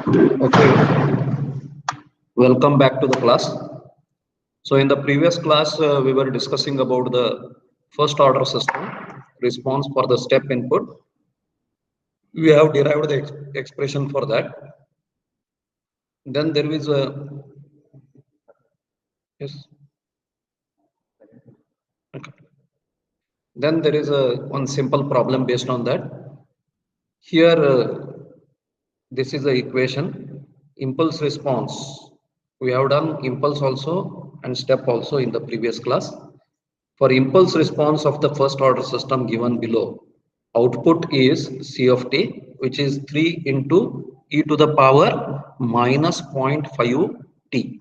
Okay, welcome back to the class. So in the previous class, we were discussing about the first order system response for the step input. We have derived the expression for that. Then there is a yes. Okay. Then there is a one simple problem based on that. Here, this is the equation. Impulse response. We have done impulse also and step also in the previous class. For impulse response of the first order system given below, output is C of t, which is 3 into e to the power minus 0.5 t,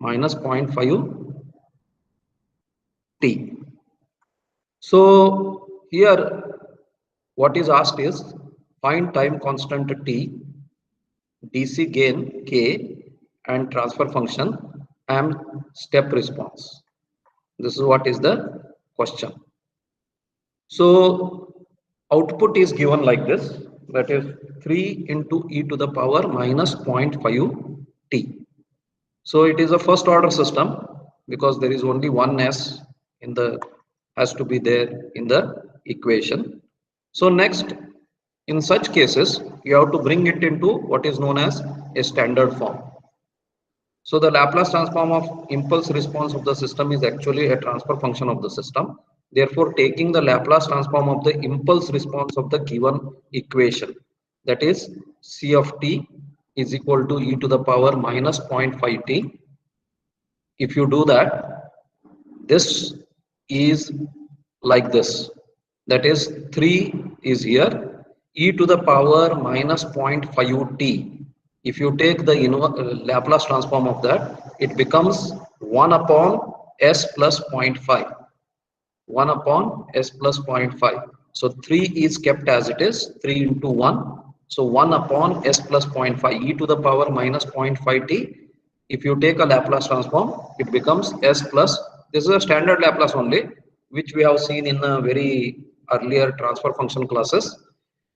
minus 0.5 t. So here what is asked is find time constant t, DC gain k, and transfer function and step response. This is what is the question. So output is given like this, that is 3 into e to the power minus 0.5 t. So it is a first order system because there is only one s in the has to be there in the equation. So next, in such cases, you have to bring it into what is known as a standard form. So the Laplace transform of impulse response of the system is actually a transfer function of the system. Therefore, taking the Laplace transform of the impulse response of the given equation, that is C of t is equal to e to the power minus 0.5 t. If you do that, this is like this. That is 3 is here, e to the power minus 0.5 t. If you take the Laplace transform of that, it becomes 1 upon s plus 0.5. 1 upon s plus 0.5. So 3 is kept as it is, 3 into 1. So 1 upon s plus 0.5 e to the power minus 0.5 t. If you take a Laplace transform, it becomes s plus, this is a standard Laplace only, which we have seen in a very earlier transfer function classes.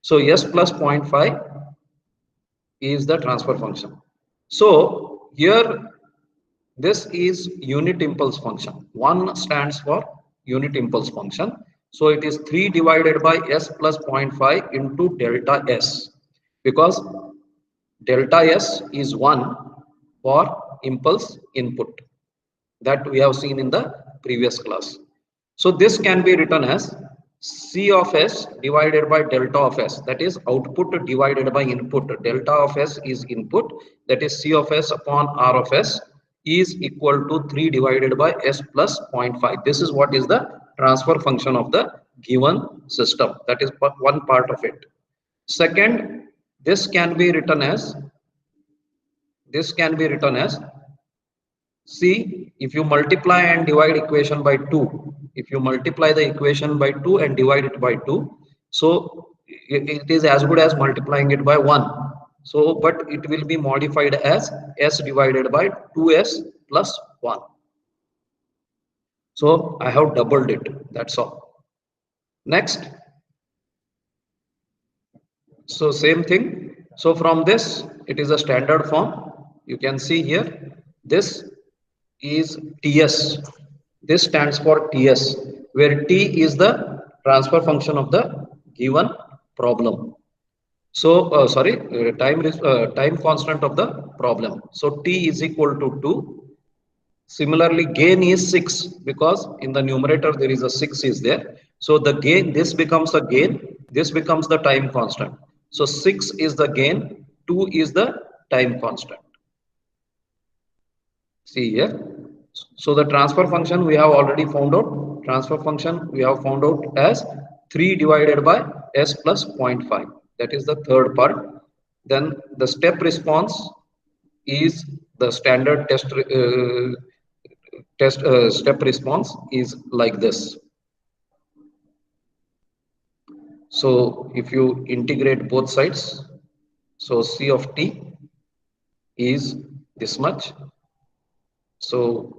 So s plus 0.5 is the transfer function. So here this is unit impulse function. 1 stands for unit impulse function. So it is 3 divided by s plus 0.5 into delta s, because delta s is 1 for impulse input, that we have seen in the previous class. So this can be written as C of s divided by delta of s, that is output divided by input. Delta of s is input, that is C of s upon R of s is equal to 3 divided by s plus 0.5. This is what is the transfer function of the given system. That is one part of it. Second, this can be written as see, if you multiply and divide equation by 2, if you multiply the equation by 2 and divide it by 2, so it is as good as multiplying it by 1. So, but it will be modified as s divided by 2s plus 1. So, I have doubled it, that's all. Next, so same thing. So, from this, it is a standard form. You can see here, this is TS. This stands for TS, where T is the transfer function of the given problem. So, time constant of the problem. So, T is equal to 2. Similarly, gain is 6 because in the numerator there is a 6 is there. So, the gain, this becomes the gain, this becomes the time constant. So, 6 is the gain, 2 is the time constant. See here. So the transfer function we have already found out. Transfer function we have found out as 3 divided by s plus 0.5. That is the third part. Then the step response is the standard step response is like this. So if you integrate both sides, so C of t is this much. So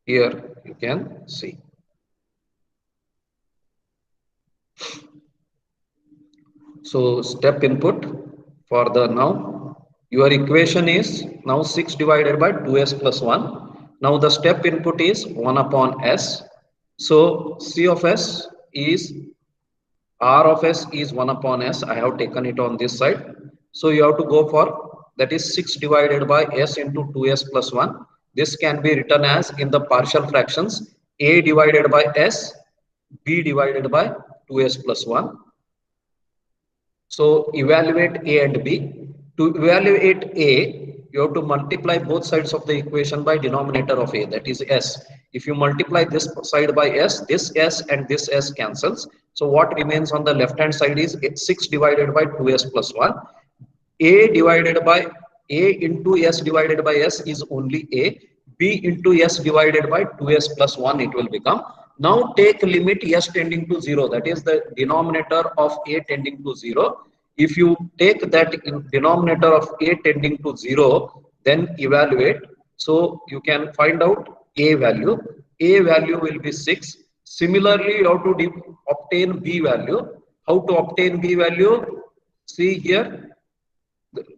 here you can see. So step input for the now your equation is now 6 divided by 2s plus 1. Now the step input is 1 upon s. So C of s is R of s is 1 upon s. I have taken it on this side. So you have to go for that is 6 divided by s into 2s plus 1. This can be written as in the partial fractions a divided by s, b divided by 2s plus 1. So evaluate A and B. To evaluate A, you have to multiply both sides of the equation by denominator of A, that is S. If you multiply this side by S, this S and this S cancels. So what remains on the left hand side is 6 divided by 2S plus 1. A divided by A into S divided by S is only A. B into S divided by 2S plus 1 it will become. Now take limit S tending to 0, that is the denominator of A tending to 0. If you take that in denominator of A tending to 0, then evaluate. So you can find out A value. A value will be 6. Similarly, you have to obtain B value. How to obtain B value? See here,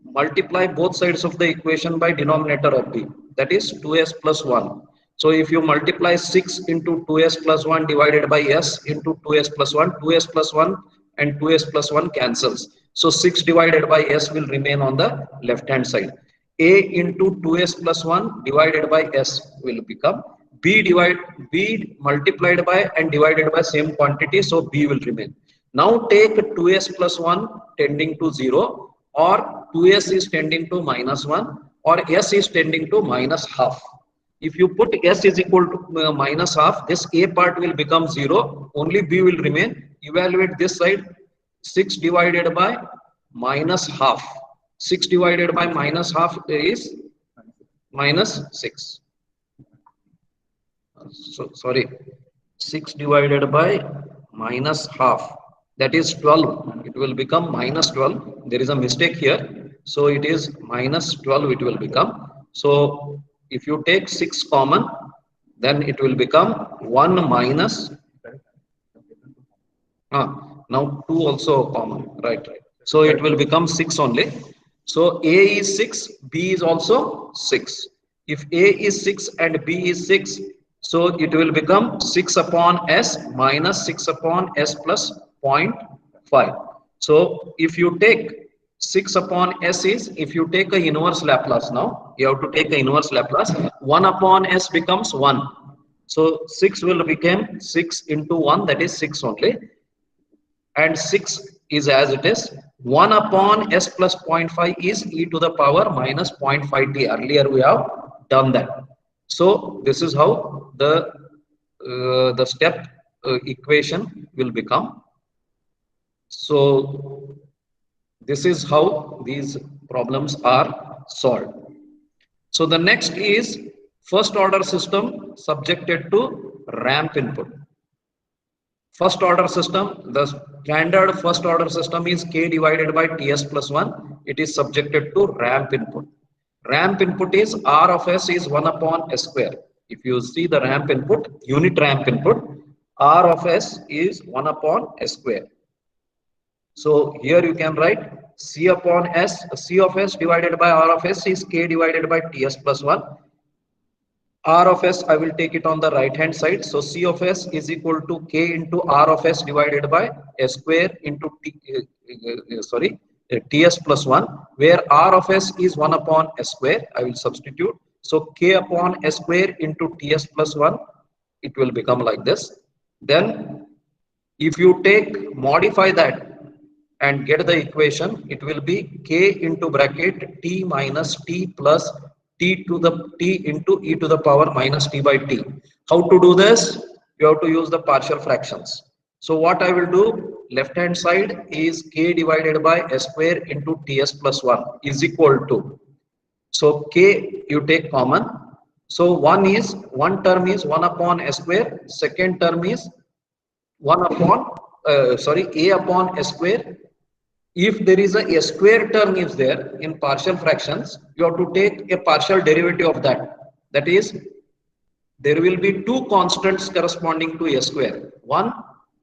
multiply both sides of the equation by denominator of b, that is 2s plus 1. So if you multiply 6 into 2s plus 1 divided by s into 2s plus 1, 2s plus 1 and 2s plus 1 cancels. So 6 divided by s will remain on the left hand side. A into 2s plus 1 divided by s will become b multiplied by and divided by same quantity, so b will remain. Now take 2s plus 1 tending to 0, or 2s is tending to minus 1, or s is tending to minus half. If you put s is equal to minus half, this a part will become 0, only b will remain. Evaluate this side, 6 divided by minus half. 6 divided by minus half is minus 6. So sorry, 6 divided by minus half, that is 12. It will become minus 12. There is a mistake here. So it is minus 12 it will become. So if you take 6 common, then it will become 1 minus. Now 2 also common, right? So it will become 6 only. So A is 6, B is also 6. If A is 6 and B is 6, so it will become 6 upon S minus 6 upon S plus 0.5. So if you take 6 upon S is, if you take a inverse Laplace now, you have to take the inverse Laplace. 1 upon S becomes 1. So 6 will become 6 into 1, that is 6 only. And 6 is as it is. 1 upon s plus 0.5 is e to the power minus 0.5t. Earlier we have done that. So this is how the step equation will become. So this is how these problems are solved. So the next is first order system subjected to ramp input. First order system, the standard first order system is k divided by ts plus 1. It is subjected to ramp input. Ramp input is r of s is 1 upon s square. If you see the ramp input, unit ramp input, r of s is 1 upon s square. So here you can write c upon s, c of s divided by r of s is k divided by ts plus 1. R of s, I will take it on the right hand side. So C of s is equal to k into R of s divided by s square into ts plus 1, where R of s is 1 upon s square. I will substitute. So k upon s square into ts plus 1, it will become like this. Then if you modify that and get the equation, it will be k into bracket t minus t plus t to the t into e to the power minus t by t. How to do this? You have to use the partial fractions. So what I will do, left hand side is k divided by s square into ts plus 1 is equal to, so k you take common. So one term is 1 upon s square, second term is 1 upon a upon s square. If there is a square term is there in partial fractions, you have to take a partial derivative of that. That is, there will be two constants corresponding to a square. One,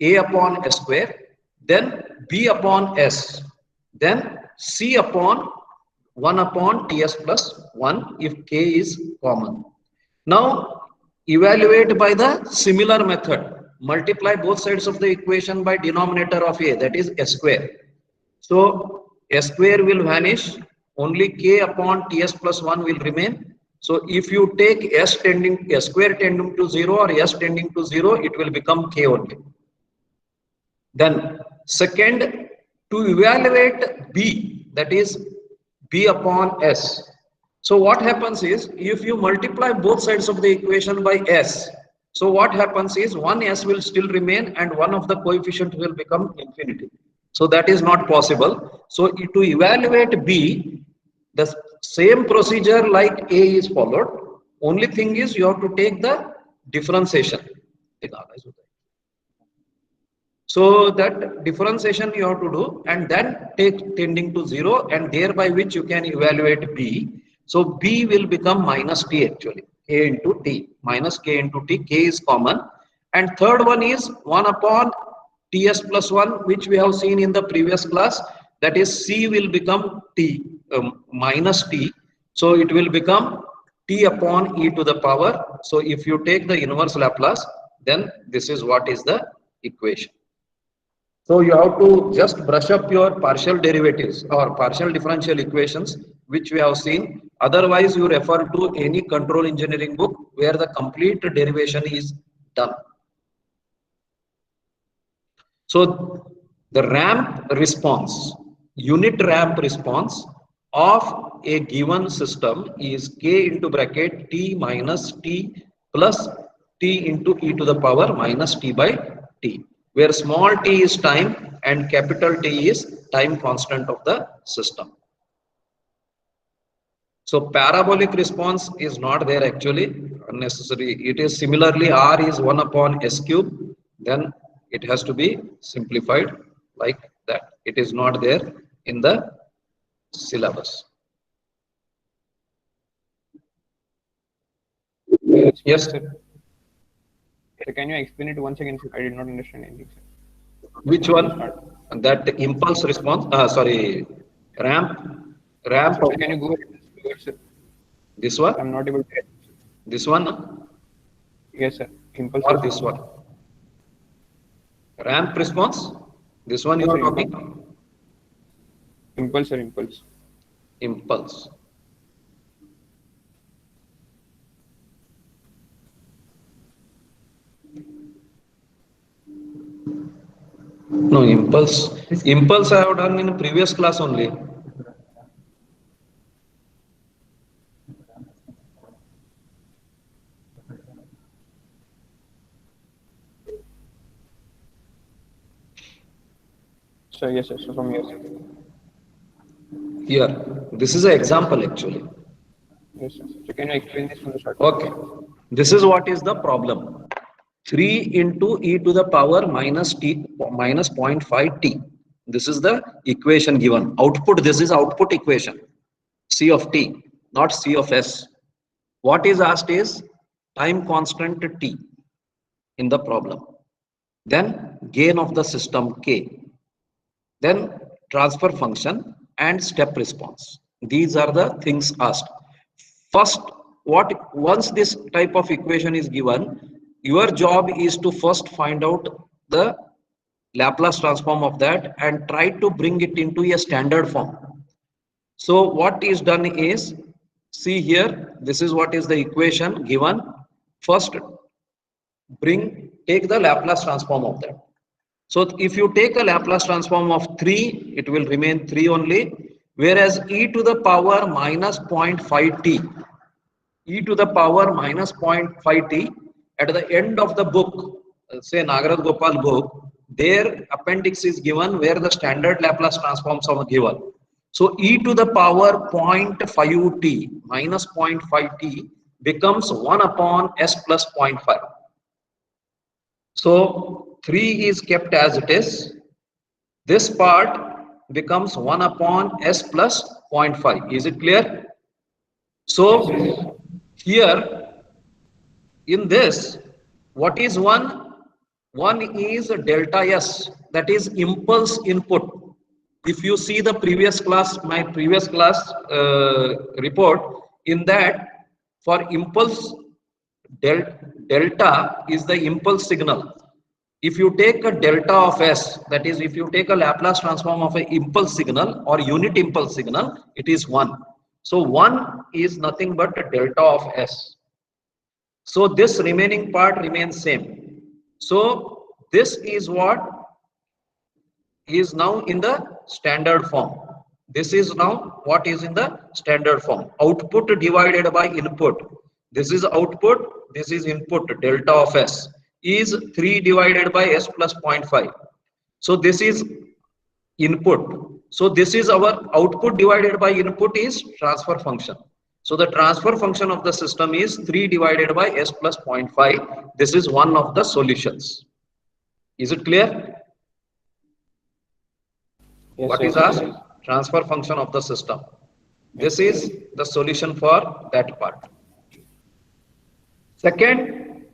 a upon s square. then B upon S, then C upon 1 upon Ts plus 1 if K is common. Now evaluate by the similar method. Multiply both sides of the equation by denominator of A, that is S square. So S square will vanish, only K upon Ts plus 1 will remain. So if you take S square tending to 0 or S tending to 0, it will become K only. Then second, to evaluate B, that is B upon S. So what happens is, if you multiply both sides of the equation by S, so what happens is one S will still remain and one of the coefficient will become infinity. So that is not possible. So to evaluate B, the same procedure like A is followed. Only thing is you have to take the differentiation. So that differentiation you have to do and then take tending to 0, and thereby which you can evaluate B. So B will become minus T actually, K into T, minus K into T, K is common. And third one is 1 upon Ts plus 1, which we have seen in the previous class, that is C will become T, minus T. So it will become T upon e to the power. So if you take the inverse Laplace, then this is what is the equation. So you have to just brush up your partial derivatives or partial differential equations, which we have seen. Otherwise, you refer to any control engineering book where the complete derivation is done. So the ramp response, unit ramp response of a given system is K into bracket T minus T plus T into e to the power minus T by T, where small t is time and capital T is time constant of the system. So parabolic response is not there actually, unnecessary. It is similarly R is 1 upon S cube, then it has to be simplified like that. It is not there in the syllabus. Yes. Sir, can you explain it once again? I did not understand anything, sir. Which one? That impulse response. Ramp. Sir, can you go ahead, sir? This one? I'm not able to get. This one? Yes, sir. Impulse or response. This one? Ramp response? This one you are talking? Impulse or impulse? Impulse. No, impulse. Impulse I have done in previous class only. So yes, sir. So from your side. Here, this is an example actually. Yes, sir. So can you explain this from the start? Okay. This is what is the problem. 3 into e to the power minus t minus 0.5 t. This is the equation given. Output, this is output equation. C of t, not C of S. What is asked is time constant t in the problem. Then gain of the system K. Then transfer function and step response. These are the things asked. First, once this type of equation is given, your job is to first find out the Laplace transform of that and try to bring it into a standard form. So what is done is, see here, this is what is the equation given. First, take the Laplace transform of that. So if you take a Laplace transform of 3, it will remain 3 only, whereas e to the power minus 0.5t, e to the power minus 0.5t, at the end of the book, say Nagaraj Gopal book, their appendix is given where the standard Laplace transforms are given. So e to the power 0.5t minus 0.5t becomes 1 upon s plus 0.5. So 3 is kept as it is. This part becomes 1 upon s plus 0.5. Is it clear? So here in this, what is 1? One is delta S, that is impulse input. If you see the previous class, my previous class report, in that for impulse, delta is the impulse signal. If you take a delta of S, that is if you take a Laplace transform of an impulse signal or unit impulse signal, it is 1. So 1 is nothing but a delta of S. So this remaining part remains same. So this is what is now in the standard form. This is now what is in the standard form. Output divided by input. This is output, this is input, delta of S is 3 divided by S plus 0.5. So this is input. So this is our output divided by input is transfer function. So the transfer function of the system is 3 divided by S plus 0.5. This is one of the solutions. Is it clear? Yes, What sir. is asked? Transfer function of the system. This is the solution for that part. Second,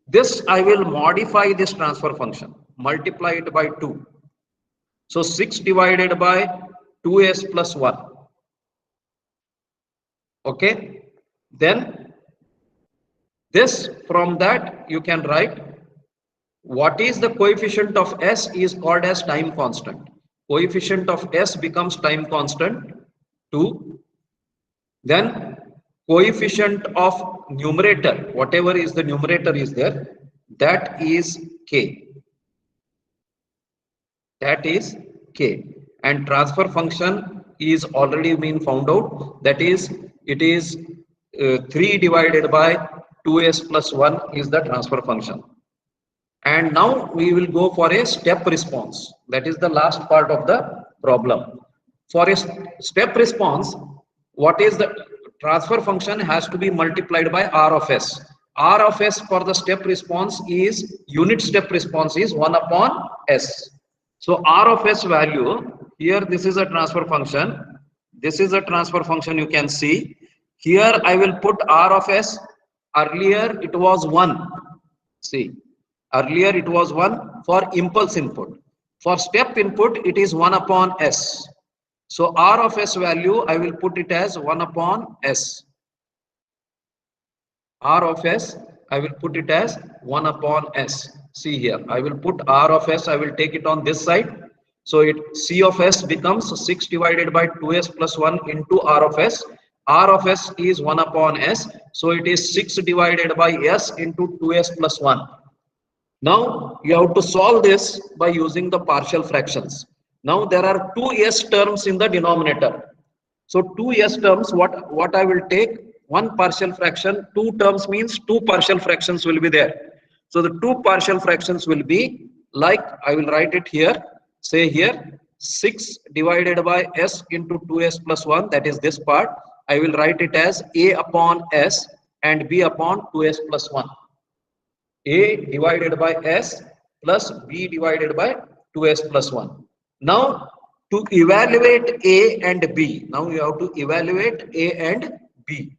this I will modify this transfer function, multiply it by 2. So 6 divided by 2s plus 1. Okay. Then this, from that you can write what is the coefficient of S is called as time constant. Coefficient of S becomes time constant 2. Then coefficient of numerator, whatever is the numerator is there, that is K. That is K. And transfer function is already been found out. That is, it is 3 divided by 2s plus 1 is the transfer function. And now we will go for a step response. That is the last part of the problem. For a step response, what is the transfer function has to be multiplied by R of S. R of S for the step response is unit step response is 1 upon S. So R of S value here, this is a transfer function. This is a transfer function you can see. Here I will put R of S. Earlier it was 1. See. Earlier it was 1 for impulse input. For step input, it is 1 upon S. So R of S value, I will put it as 1 upon S. R of S, I will put it as 1 upon S. See here, I will put R of S, I will take it on this side. So it C of S becomes 6 divided by 2S plus 1 into R of S. R of S is 1 upon S. So it is 6 divided by S into 2S plus 1. Now you have to solve this by using the partial fractions. Now there are 2 S terms in the denominator. So 2 S terms, what I will take, one partial fraction, 2 terms means 2 partial fractions will be there. So the 2 partial fractions will be like, I will write it here, say here 6 divided by S into 2S plus 1, that is this part. I will write it as A upon S and B upon 2S plus 1. A divided by S plus B divided by 2S plus 1. Now to evaluate A and B, now you have to evaluate A and B.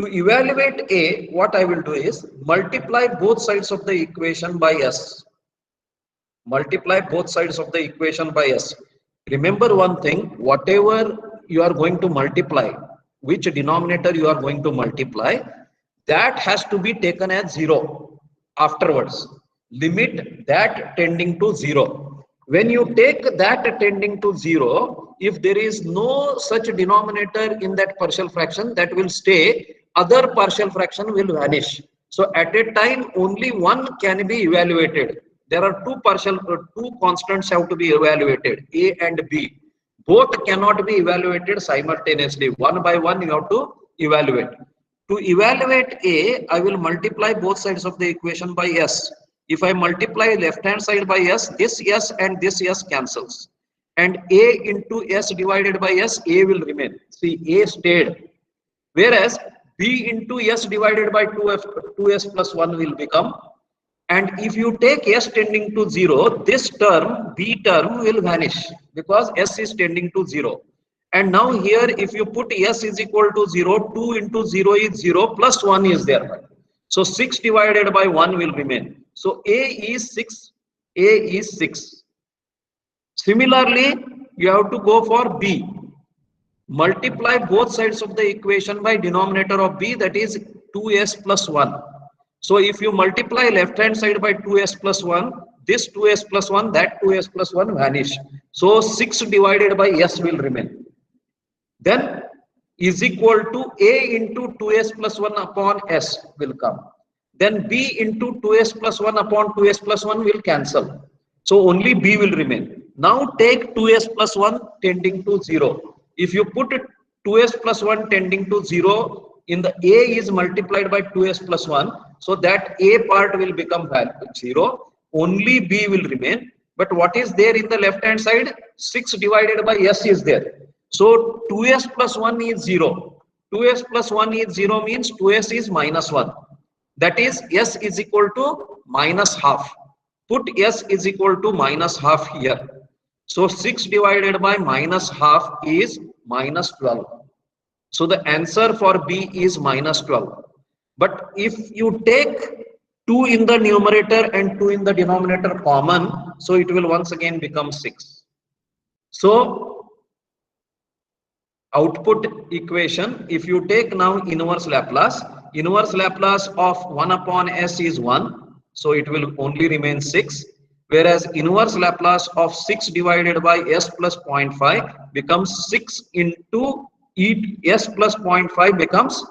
To evaluate A, what I will do is multiply both sides of the equation by S. Multiply both sides of the equation by S. Remember one thing, whatever you are going to multiply, which denominator you are going to multiply, that has to be taken as 0. Afterwards, limit that tending to 0. When you take that tending to 0, if there is no such denominator in that partial fraction, that will stay, other partial fraction will vanish. So at a time, only one can be evaluated. There are two constants have to be evaluated, A and B. Both cannot be evaluated simultaneously. One by one, you have to evaluate. To evaluate A, I will multiply both sides of the equation by S. If I multiply left hand side by S, this S and this S cancels. And A into S divided by S, A will remain. See, A stayed. Whereas B into S divided by 2S plus 1 will become. And if you take S tending to 0, this term, B term will vanish because S is tending to 0. And now here, if you put S is equal to 0, 2 into 0 is 0 plus 1 is there. So 6 divided by 1 will remain. So A is 6. A is 6. Similarly, you have to go for B. Multiply both sides of the equation by denominator of B, that is 2s plus 1. So if you multiply left hand side by 2s plus 1, this 2s plus 1, that 2s plus 1 vanish. So 6 divided by s will remain. Then is equal to A into 2s plus 1 upon s will come. Then B into 2s plus 1 upon 2s plus 1 will cancel. So only B will remain. Now take 2s plus 1 tending to 0. If you put 2s plus 1 tending to 0 in the A is multiplied by 2s plus 1, so that A part will become 0. Only B will remain. But what is there in the left hand side? 6 divided by s is there. So 2s plus 1 is 0. 2s plus 1 is 0 means 2s is minus 1. That is s is equal to minus half. Put s is equal to minus half here. So 6 divided by minus half is minus 12. So the answer for B is minus 12. But if you take 2 in the numerator and 2 in the denominator common, so it will once again become 6. So output equation, if you take now inverse Laplace of 1 upon s is 1, so it will only remain 6, whereas inverse Laplace of 6 divided by s plus 0.5 becomes 6 into s plus 0.5 becomes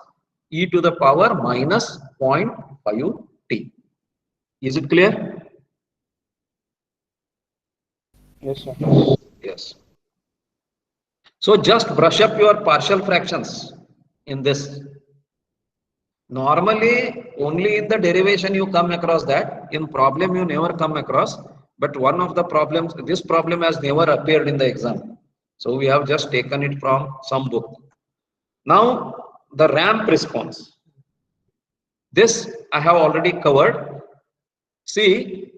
e to the power minus 0.5 t. Is it clear? Yes, sir. Yes. So just brush up your partial fractions in this. Normally, only in the derivation you come across that. In problem, you never come across. But one of the problems, this problem has never appeared in the exam. So we have just taken it from some book. Now, the ramp response. This I have already covered. See,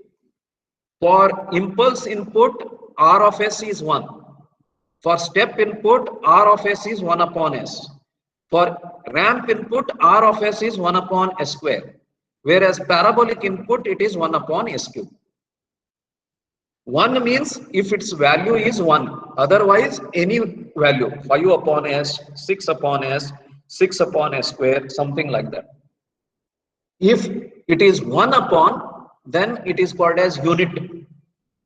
for impulse input, R of s is 1. For step input, R of s is 1 upon s. For ramp input, R of s is 1 upon s square. Whereas parabolic input, it is 1 upon s cube. 1 means if its value is 1. Otherwise, any value, 5 upon s, 6 upon s, 6 upon s square, something like that. If it is 1 upon, then it is called as unit.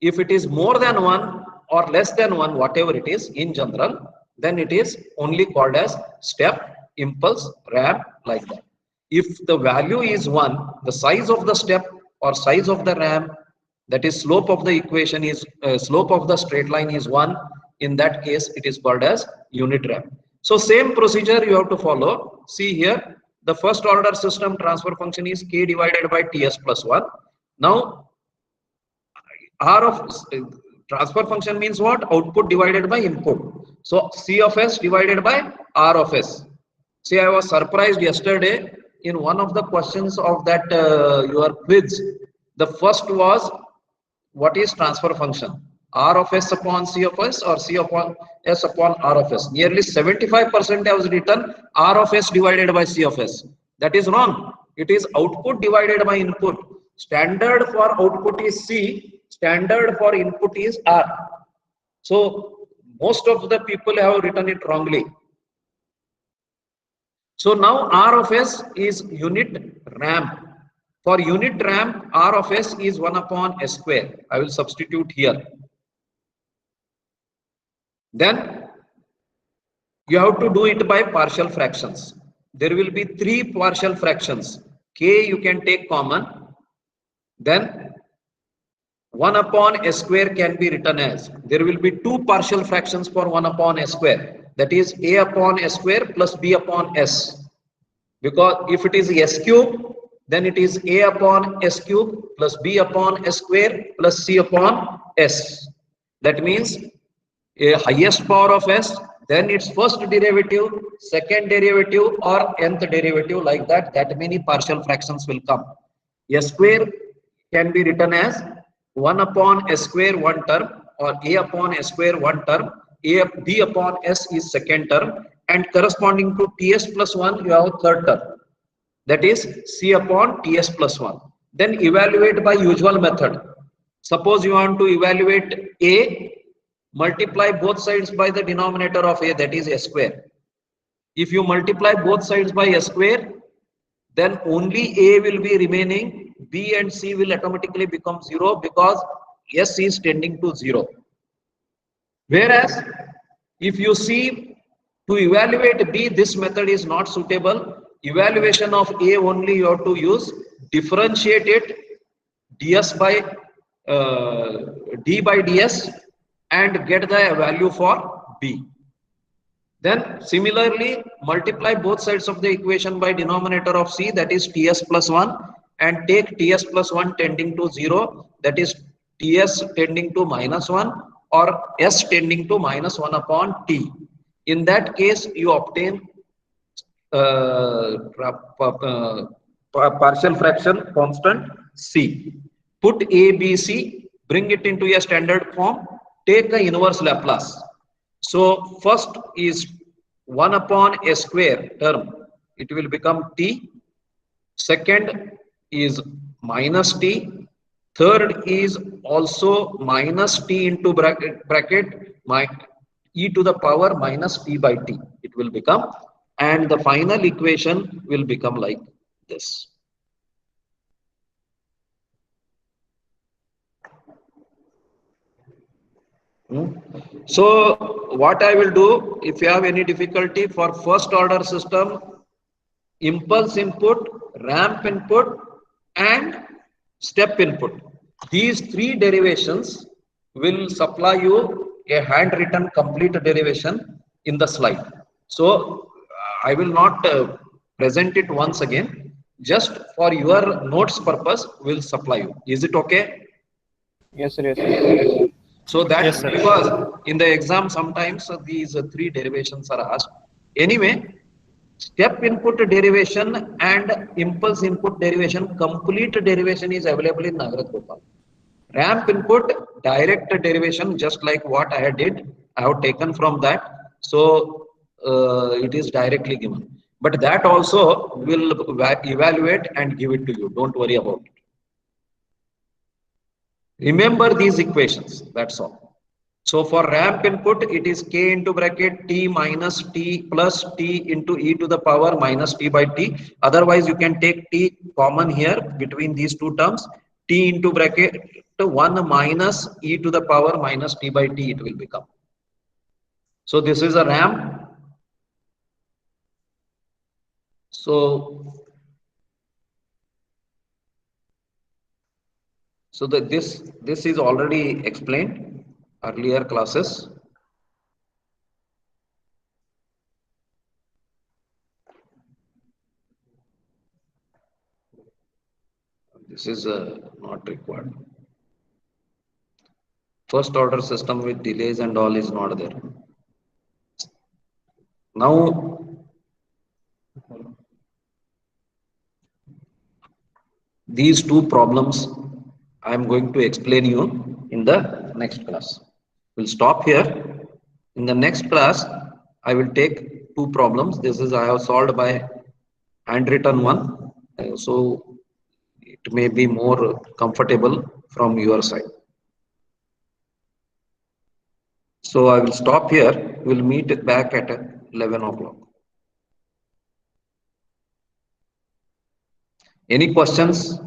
If it is more than 1 or less than 1, whatever it is in general, then it is only called as step, impulse, ramp, like that. If the value is 1, the size of the step or size of the ramp, that is slope of the equation is slope of the straight line is 1. In that case, it is called as unit ramp. So same procedure you have to follow. See here, the first order system transfer function is k divided by ts plus 1. Now, R of transfer function means what? Output divided by input. So C of s divided by R of s. See, I was surprised yesterday in one of the questions of that your quiz. The first was, what is transfer function? R of s upon C of s or C upon s upon R of s. Nearly 75% has written R of s divided by C of s. That is wrong. It is output divided by input. Standard for output is C. Standard for input is R. So most of the people have written it wrongly. So now R of s is unit ramp. For unit ramp, R of s is 1 upon s square. I will substitute here. Then you have to do it by partial fractions. There will be 3 partial fractions. K you can take common. Then 1 upon s square can be written as, there will be 2 partial fractions for 1 upon s square. That is a upon s square plus b upon s. Because if it is s cube, then it is a upon s cube plus b upon s square plus c upon s. That means a highest power of s, then its first derivative, second derivative or nth derivative, like that. That many partial fractions will come. S square can be written as 1 upon s square one term, or a upon s square one term, b upon s is second term, and corresponding to ts plus 1 you have third term, that is c upon ts plus 1. Then evaluate by usual method. Suppose you want to evaluate a, multiply both sides by the denominator of a, that is a square. If you multiply both sides by a square, then only a will be remaining, b and c will automatically become 0 because s is tending to 0. Whereas if you see, to evaluate b, this method is not suitable. Evaluation of a only you have to use, differentiate it ds by d by ds and get the value for b. Then similarly multiply both sides of the equation by denominator of c, that is ts plus 1, and take ts plus 1 tending to 0, that is ts tending to minus 1 or s tending to minus 1 upon t. In that case you obtain partial fraction constant c. Put a, b, c, bring it into a standard form, take the inverse Laplace. So first is 1 upon a square term, it will become t. Second is minus t. Third is also minus t into bracket my e to the power minus t by t. It will become, and the final equation will become like this. So what I will do, if you have any difficulty for first order system, impulse input, ramp input and step input, these three derivations will supply you a handwritten complete derivation in the slide. So I will not present it once again, just for your notes purpose will supply you. Is it okay? Yes, sir. Yes, sir. So that Yes, sir. because in the exam sometimes these three derivations are asked. Anyway, step input derivation and impulse input derivation, complete derivation is available in Nagaraj Gopal. Ramp input, direct derivation, just like what I did, I have taken from that. So it is directly given. But that also will evaluate and give it to you. Don't worry about it. Remember these equations, that's all. So for ramp input, it is k into bracket t minus t plus t into e to the power minus t by t. Otherwise, you can take t common here between these two terms. T into bracket 1 minus e to the power minus t by t it will become. So this is a ramp. So that this is already explained earlier classes. This is not required. First order system with delays and all is not there. Now these two problems I am going to explain you in the next class. We'll stop here. In the next class, I will take two problems. This is I have solved by handwritten one. So it may be more comfortable from your side. So I will stop here. We'll meet back at 11 o'clock. Any questions?